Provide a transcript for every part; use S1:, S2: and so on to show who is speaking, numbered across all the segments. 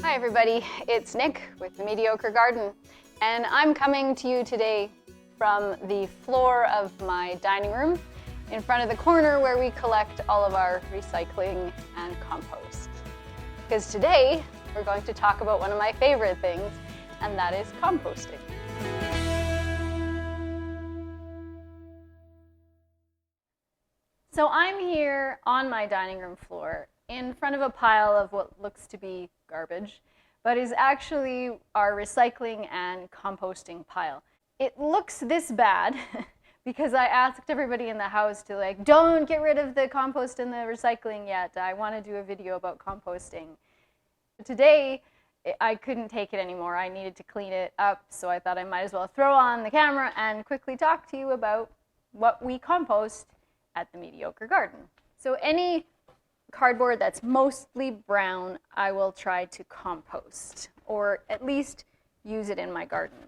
S1: Hi everybody, it's Nick with the Mediocre Garden, and I'm coming to you today from the floor of my dining room in front of the corner where we collect all of our recycling and compost. Because today we're going to talk about one of my favorite things, and that is composting. So I'm here on my dining room floor in front of a pile of what looks to be garbage, but is actually our recycling and composting pile. It looks this bad because I asked everybody in the house to don't get rid of the compost and the recycling yet. I want to do a video about composting. Today, I couldn't take it anymore. I needed to clean it up, so I thought I might as well throw on the camera and quickly talk to you about what we compost at the Mediocre Garden. So any cardboard that's mostly brown, I will try to compost, or at least use it in my garden.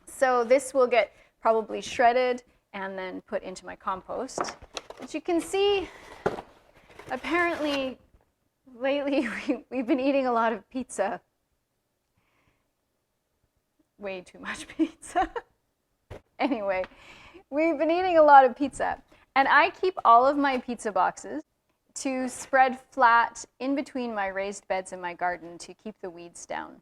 S1: So this will get probably shredded and then put into my compost. But you can see, apparently, lately we've been eating a lot of pizza. Way too much pizza. Anyway, we've been eating a lot of pizza. And I keep all of my pizza boxes to spread flat in between my raised beds in my garden to keep the weeds down.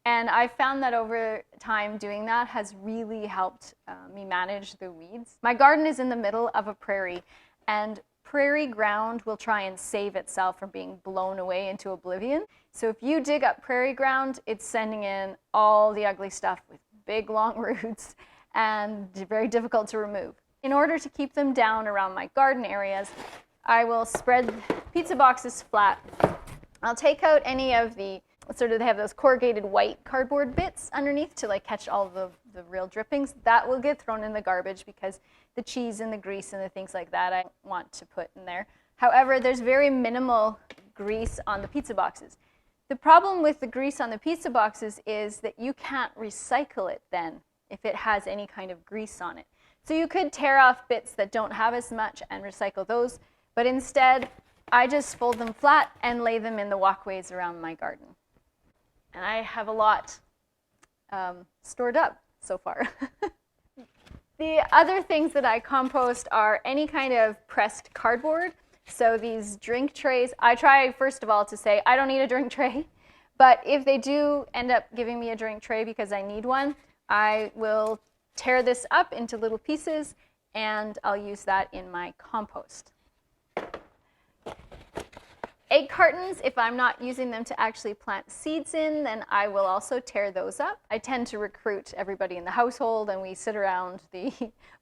S1: And I found that over time doing that has really helped me manage the weeds. My garden is in the middle of a prairie, and prairie ground will try and save itself from being blown away into oblivion. So if you dig up prairie ground, it's sending in all the ugly stuff with big long roots and very difficult to remove. In order to keep them down around my garden areas, I will spread pizza boxes flat. I'll take out any of the, they have those corrugated white cardboard bits underneath to catch all the real drippings. That will get thrown in the garbage because the cheese and the grease and the things like that I want to put in there. However, there's very minimal grease on the pizza boxes. The problem with the grease on the pizza boxes is that you can't recycle it then if it has any kind of grease on it. So you could tear off bits that don't have as much and recycle those, but instead I just fold them flat and lay them in the walkways around my garden. And I have a lot stored up so far. The other things that I compost are any kind of pressed cardboard. So these drink trays, I try first of all to say I don't need a drink tray, but if they do end up giving me a drink tray because I need one, I will tear this up into little pieces and I'll use that in my compost. Egg cartons, if I'm not using them to actually plant seeds in, then I will also tear those up. I tend to recruit everybody in the household and we sit around the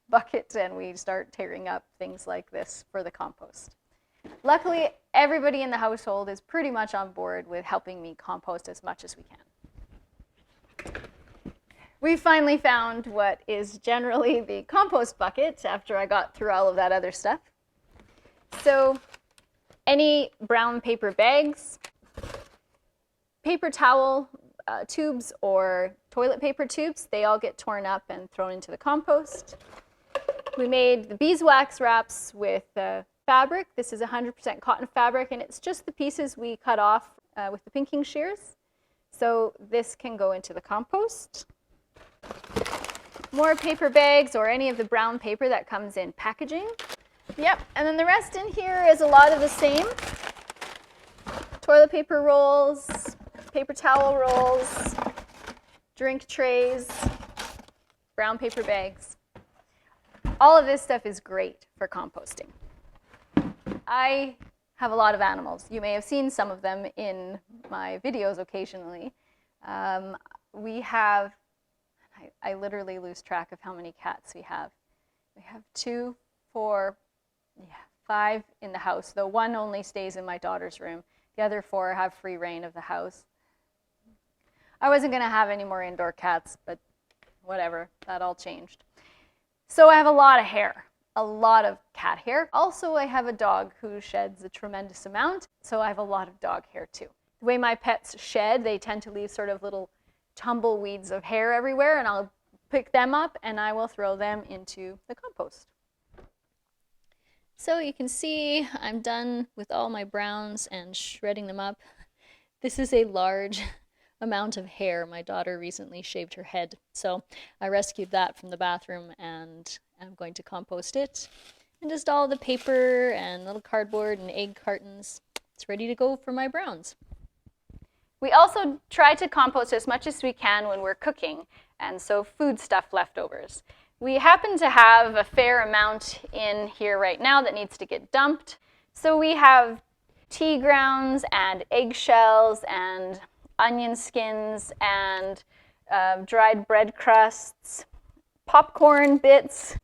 S1: bucket and we start tearing up things like this for the compost. Luckily, everybody in the household is pretty much on board with helping me compost as much as we can. We finally found what is generally the compost bucket after I got through all of that other stuff. So any brown paper bags, paper towel tubes, or toilet paper tubes, they all get torn up and thrown into the compost. We made the beeswax wraps with fabric. This is 100% cotton fabric, and it's just the pieces we cut off with the pinking shears. So this can go into the compost. More paper bags or any of the brown paper that comes in packaging. Yep, and then the rest in here is a lot of the same. Toilet paper rolls, paper towel rolls, drink trays, brown paper bags. All of this stuff is great for composting. I have a lot of animals. You may have seen some of them in my videos occasionally. We have, I literally lose track of how many cats we have. We have 2, 4, 5 in the house, though one only stays in my daughter's room. The other 4 have free reign of the house. I wasn't going to have any more indoor cats, but whatever, that all changed. So I have a lot of hair, a lot of cat hair. Also, I have a dog who sheds a tremendous amount, so I have a lot of dog hair too. The way my pets shed, they tend to leave sort of little tumbleweeds of hair everywhere, and I'll pick them up and I will throw them into the compost. So you can see I'm done with all my browns and shredding them up. This is a large
S2: amount of hair. My daughter recently shaved her head, so I rescued that from the bathroom and I'm going to compost it. And just all the paper and little cardboard and egg cartons. It's ready to go for my browns.
S1: We also try to compost as much as we can when we're cooking, and so food stuff leftovers. We happen to have a fair amount in here right now that needs to get dumped. So we have tea grounds and eggshells and onion skins and dried bread crusts, popcorn bits.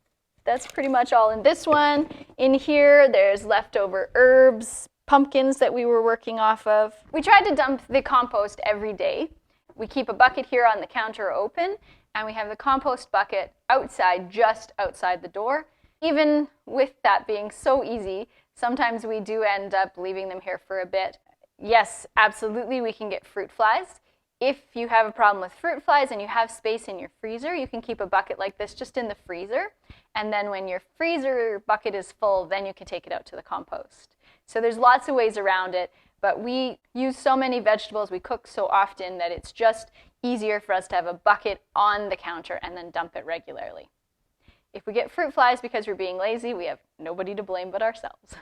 S1: That's pretty much all in this one. In here, there's leftover herbs, pumpkins that we were working off of. We try to dump the compost every day. We keep a bucket here on the counter open, and we have the compost bucket outside, just outside the door. Even with that being so easy, sometimes we do end up leaving them here for a bit. Yes, absolutely, we can get fruit flies. If you have a problem with fruit flies and you have space in your freezer, you can keep a bucket like this just in the freezer. And then when your freezer bucket is full, then you can take it out to the compost. So there's lots of ways around it, but we use so many vegetables, we cook so often that it's just easier for us to have a bucket on the counter and then dump it regularly. If we get fruit flies because we're being lazy, we have nobody to blame but ourselves.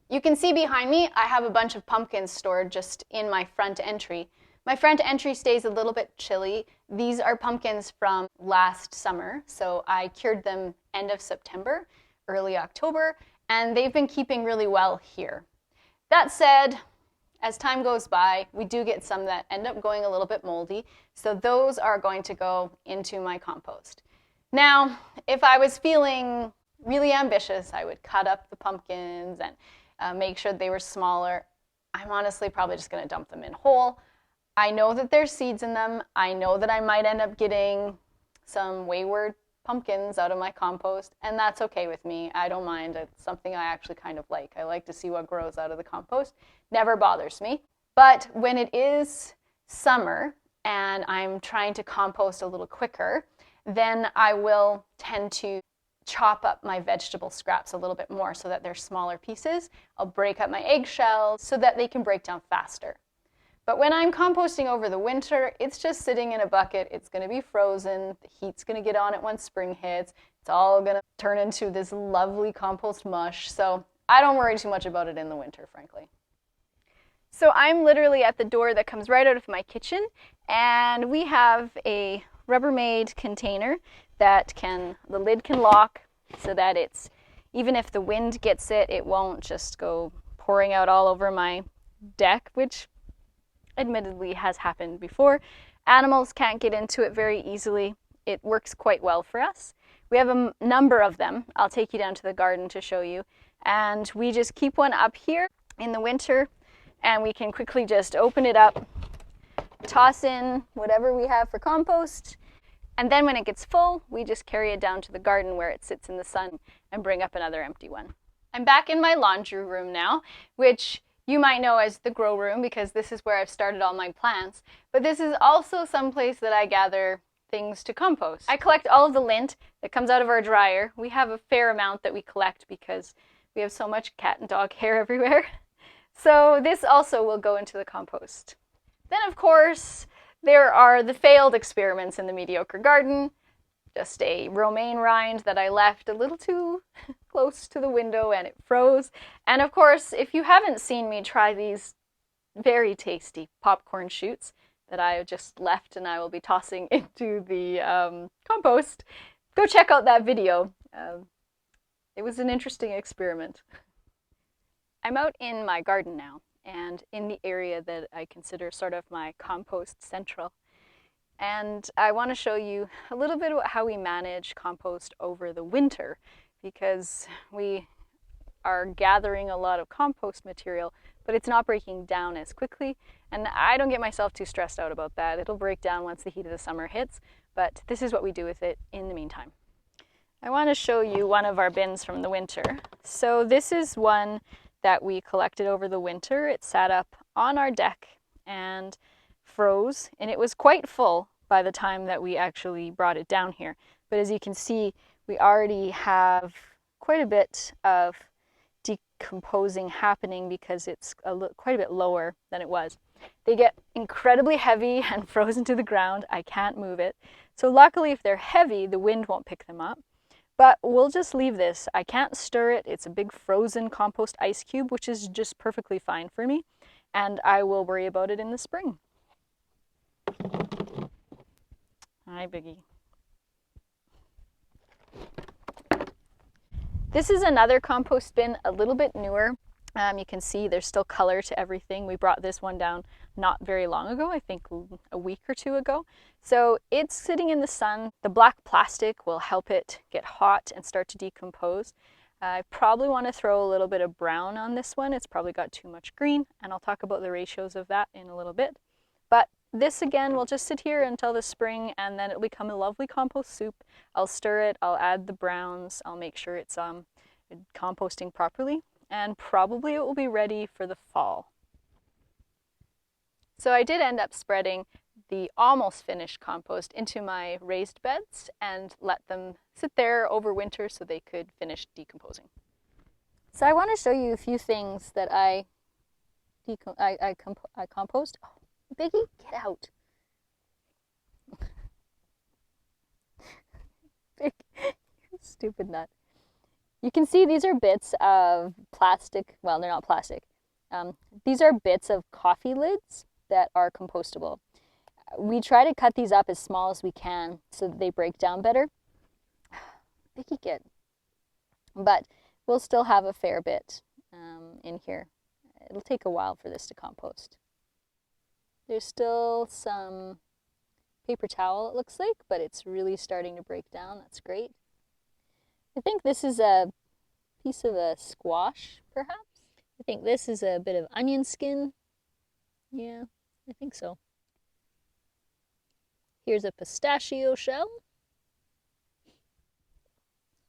S1: You can see behind me, I have a bunch of pumpkins stored just in my front entry. My front entry stays a little bit chilly. These are pumpkins from last summer, so I cured them end of September, early October, and they've been keeping really well here. That said, as time goes by, we do get some that end up going a little bit moldy, so those are going to go into my compost. Now, if I was feeling really ambitious, I would cut up the pumpkins and make sure they were smaller. I'm honestly probably just going to dump them in whole. I know that there's seeds in them. I know that I might end up getting some wayward pumpkins out of my compost, and that's okay with me. I don't mind. It's something I actually kind of like. I like to see what grows out of the compost. Never bothers me. But when it is summer and I'm trying to compost a little quicker, then I will tend to chop up my vegetable scraps a little bit more so that they're smaller pieces. I'll break up my eggshells so that they can break down faster. But when I'm composting over the winter, it's just sitting in a bucket. It's going to be frozen. The heat's going to get on it once spring hits. It's all going to turn into this lovely compost mush. So I don't worry too much about it in the winter, frankly. So I'm literally at the door that comes right out of my kitchen, and we have a Rubbermaid container that the lid can lock so that it's, even if the wind gets it, it won't just go pouring out all over my deck, which admittedly has happened before. Animals can't get into it very easily. It works quite well for us. We have a number of them. I'll take you down to the garden to show you. And we just keep one up here in the winter, and we can quickly just open it up, toss in whatever we have for compost, and then when it gets full, we just carry it down to the garden where it sits in the sun and bring up another empty one. I'm back in my laundry room now, which you might know as the grow room because this is where I've started all my plants, but this is also some place that I gather things to compost. I collect all of the lint that comes out of our dryer. We have a fair amount that we collect because we have so much cat and dog hair everywhere. So this also will go into the compost. Then of course, there are the failed experiments in the Mediocre garden. Just a romaine rind that I left a little too close to the window and it froze. And of course, if you haven't seen me try these very tasty popcorn shoots that I just left and I will be tossing into the compost, go check out that video. It was an interesting experiment. I'm out in my garden now and in the area that I consider sort of my compost central. And I want to show you a little bit about how we manage compost over the winter, because we are gathering a lot of compost material, but it's not breaking down as quickly. And I don't get myself too stressed out about that. It'll break down once the heat of the summer hits, but this is what we do with it in the meantime. I want to show you one of our bins from the winter. So this is one that we collected over the winter. It sat up on our deck and froze, and it was quite full by the time that we actually brought it down here. But as you can see, we already have quite a bit of decomposing happening because it's quite a bit lower than it was. They get incredibly heavy and frozen to the ground. I can't move it. So luckily, if they're heavy, the wind won't pick them up. But we'll just leave this. I can't stir it. It's a big frozen compost ice cube, which is just perfectly fine for me. And I will worry about it in the spring. Hi, Biggie. This is another compost bin, a little bit newer. You can see there's still color to everything. We brought this one down not very long ago, I think a week or two ago. So it's sitting in the sun. The black plastic will help it get hot and start to decompose. I probably want to throw a little bit of brown on this one. It's probably got too much green, and I'll talk about the ratios of that in a little bit. But this again will just sit here until the spring, and then it'll become a lovely compost soup. I'll stir it, I'll add the browns, I'll make sure it's composting properly, and probably it will be ready for the fall. So I did end up spreading the almost finished compost into my raised beds and let them sit there over winter so they could finish decomposing. So I want to show you a few things that I compost. Oh, Biggie, get out. Big, stupid nut. You can see these are bits of plastic. Well, they're not plastic. These are bits of coffee lids that are compostable. We try to cut these up as small as we can so that they break down better. Vicky, get. But we'll still have a fair bit in here. It'll take a while for this to compost. There's still some paper towel, it looks like, but it's really starting to break down. That's great. I think this is a piece of a squash, perhaps. I think this is a bit of onion skin. Yeah, I think so. Here's a pistachio shell.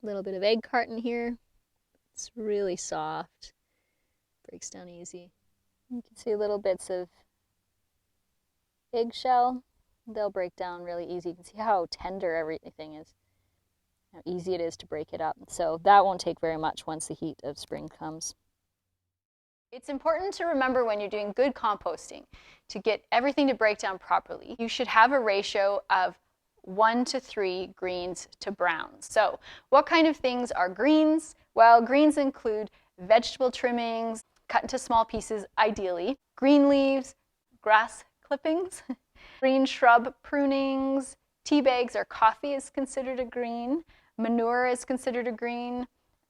S1: A little bit of egg carton here. It's really soft. Breaks down easy. You can see little bits of eggshell. They'll break down really easy. You can see how tender everything is. How easy it is to break it up. So that won't take very much once the heat of spring comes. It's important to remember when you're doing good composting to get everything to break down properly. You should have a ratio of 1 to 3 greens to browns. So what kind of things are greens? Well, greens include vegetable trimmings, cut into small pieces ideally, green leaves, grass clippings, green shrub prunings, tea bags or coffee is considered a green, manure is considered a green.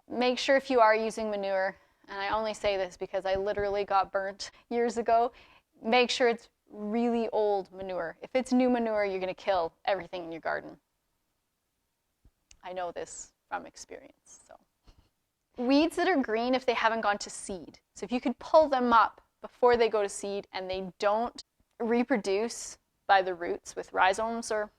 S1: Make sure if you are using manure, and I only say this because I literally got burnt years ago, make sure it's really old manure. If it's new manure, you're going to kill everything in your garden. I know this from experience. So, weeds that are green if they haven't gone to seed. So if you could pull them up before they go to seed and they don't reproduce by the roots with rhizomes, or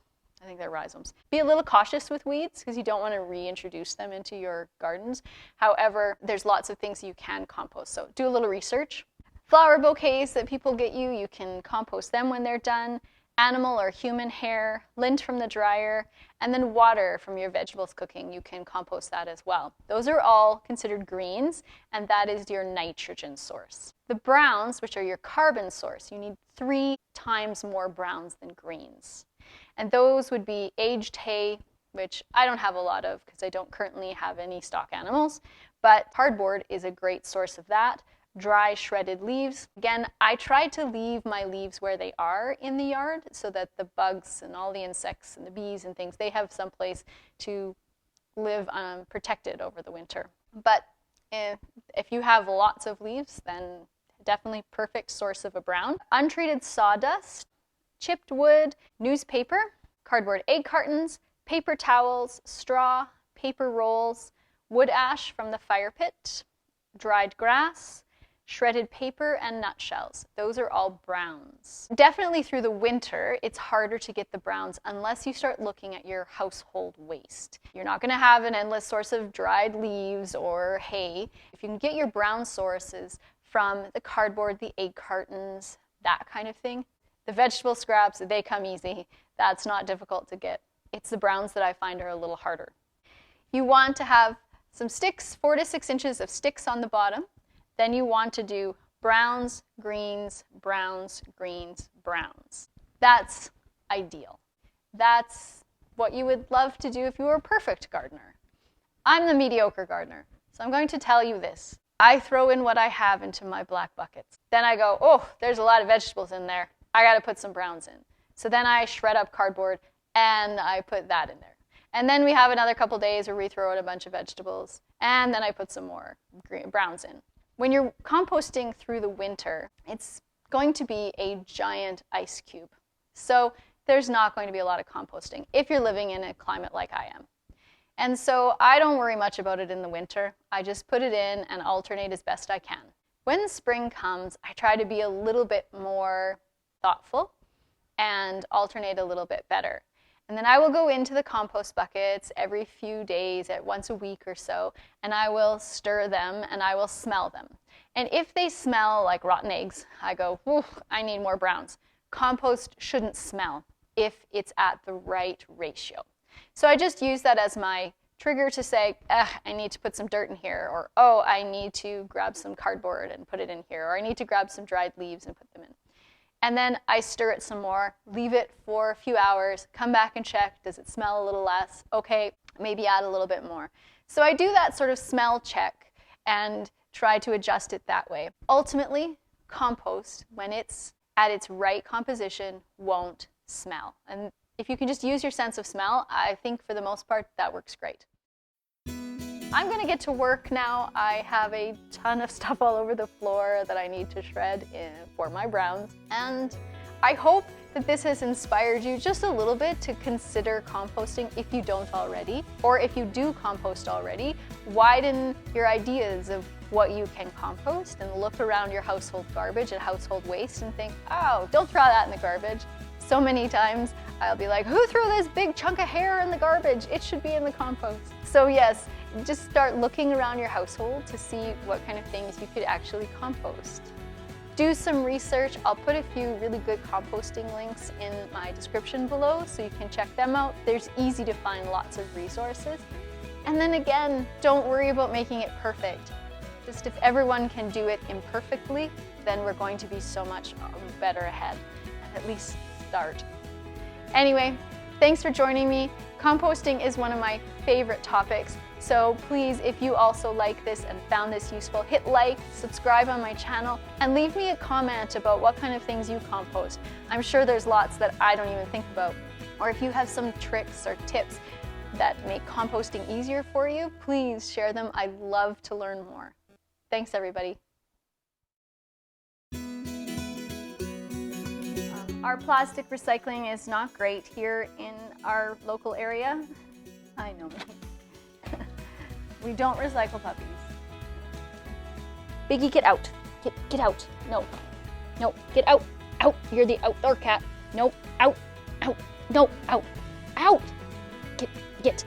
S1: I think they're rhizomes. Be a little cautious with weeds because you don't want to reintroduce them into your gardens. However, there's lots of things you can compost. So do a little research. Flower bouquets that people get you, you can compost them when they're done. Animal or human hair, lint from the dryer, and then water from your vegetables cooking, you can compost that as well. Those are all considered greens, and that is your nitrogen source. The browns, which are your carbon source, you need 3 times more browns than greens. And those would be aged hay, which I don't have a lot of because I don't currently have any stock animals, but cardboard is a great source of that. Dry shredded leaves. Again, I try to leave my leaves where they are in the yard so that the bugs and all the insects and the bees and things, they have someplace to live protected over the winter. But if you have lots of leaves, then definitely perfect source of a brown. Untreated sawdust, chipped wood, newspaper, cardboard egg cartons, paper towels, straw, paper rolls, wood ash from the fire pit, dried grass, shredded paper, and nutshells. Those are all browns. Definitely through the winter, it's harder to get the browns unless you start looking at your household waste. You're not going to have an endless source of dried leaves or hay. If you can get your brown sources from the cardboard, the egg cartons, that kind of thing, the vegetable scraps, they come easy. That's not difficult to get. It's the browns that I find are a little harder. You want to have some sticks, 4 to 6 inches of sticks on the bottom. Then you want to do browns, greens, browns, greens, browns. That's ideal. That's what you would love to do if you were a perfect gardener. I'm the mediocre gardener, so I'm going to tell you this. I throw in what I have into my black buckets. Then I go, oh, there's a lot of vegetables in there. I got to put some browns in. So then I shred up cardboard and I put that in there. And then we have another couple days where we throw in a bunch of vegetables and then I put some more browns in. When you're composting through the winter, it's going to be a giant ice cube. So there's not going to be a lot of composting if you're living in a climate like I am. And so I don't worry much about it in the winter. I just put it in and alternate as best I can. When spring comes, I try to be a little bit more thoughtful and alternate a little bit better. And then I will go into the compost buckets every few days, at once a week or so, and I will stir them and I will smell them. And if they smell like rotten eggs, I go, I need more browns. Compost shouldn't smell if it's at the right ratio. So I just use that as my trigger to say, I need to put some dirt in here, or oh, I need to grab some cardboard and put it in here, or I need to grab some dried leaves and put them in. And then I stir it some more, leave it for a few hours, come back and check, does it smell a little less? Okay, maybe add a little bit more. So I do that sort of smell check and try to adjust it that way. Ultimately, compost, when it's at its right composition, won't smell. And if you can just use your sense of smell, I think for the most part that works great. I'm going to get to work now. I have a ton of stuff all over the floor that I need to shred for my browns. And I hope that this has inspired you just a little bit to consider composting if you don't already. Or if you do compost already, widen your ideas of what you can compost and look around your household garbage and household waste and think, oh, don't throw that in the garbage. So many times I'll be like, who threw this big chunk of hair in the garbage? It should be in the compost. So yes, just start looking around your household to see what kind of things you could actually compost. Do some research. I'll put a few really good composting links in my description below so you can check them out. There's easy to find lots of resources. And then again, don't worry about making it perfect. Just if everyone can do it imperfectly, then we're going to be so much better ahead. At least start. Anyway, thanks for joining me. Composting is one of my favorite topics. So please, if you also like this and found this useful, hit like, subscribe on my channel, and leave me a comment about what kind of things you compost. I'm sure there's lots that I don't even think about. Or if you have some tricks or tips that make composting easier for you, please share them. I'd love to learn more. Thanks, everybody. Our plastic recycling is not great here in our local area. I know. We don't recycle puppies. Biggie, get out. Get out. No, get out. Out. You're the outdoor cat. No, out. No, out. Out. Get.